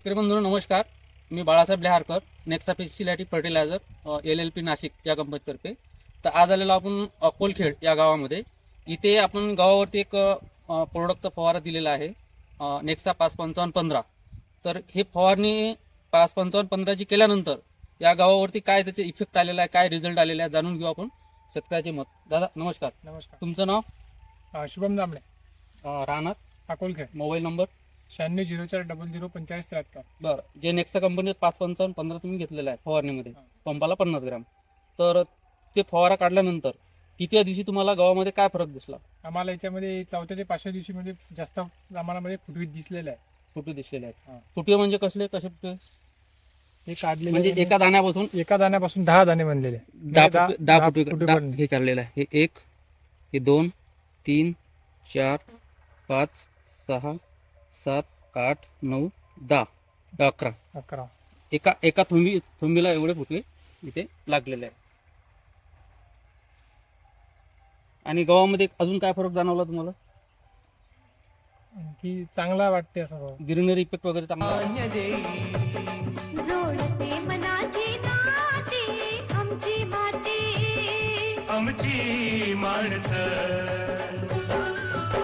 तर बंधू नमस्कार, मी Balasaheb Leharkar, Nexa facility fertiliser LLP Nashik या कंपनीतर्फे. तर आज आलेलो आपण अकोलखेड या गावामध्ये. इथे आपण गावावरती एक प्रोडक्टचा फवारा दिलेला आहे, नेक्सा 55515. तर हे फवारणी 55515 जी केल्यानंतर या गावावरती काय त्याचे इफेक्ट आलेला आहे, काय रिझल्ट आलेला आहे, जाणून घेऊ आपण शेतकऱ्याचे मत. दादा नमस्कार. नमस्कार. तुमचं नाव? शुभम दामले, राहणार अकोलखेड. Mobile number? 9604004573. बरं. जे नेक्सा कंपनीत 55515 तुम्ही घेतलेला आहे फवारणीमध्ये, पंपाला 50 ग्राम, तर ते फवारा काढल्यानंतर किती दिवशी तुम्हाला गावामध्ये काय फरक दिसला? आम्हाला याच्यामध्ये 4थ्या ते 5व्या दिवशी मध्ये जास्त प्रमाणामध्ये फुटवीत दिसलेलं आहे. फुटवे दिसलेले आहेत. फुटवे म्हणजे कसले, कसे फुटवे? हे काढलेले म्हणजे एका दाण्यापासून एका दाण्यापासून 10 दाणे बनलेले. 10 फुटवे फुटवे हे काढलेलं आहे. हे 1, हे 2, 3, 4, 5, 6, 7, 8, 9, 10, 11. एका थुंबीला एवढे फुटवे इथे लागलेले आहे. आणि गावामध्ये अजून काय फरक जाणवला तुम्हाला? की चांगला वाटते असं. ग्रीनरी इफेक्ट वगैरे चांगला आहे. जोडते मनाची नाती आमची माती आमची माणसं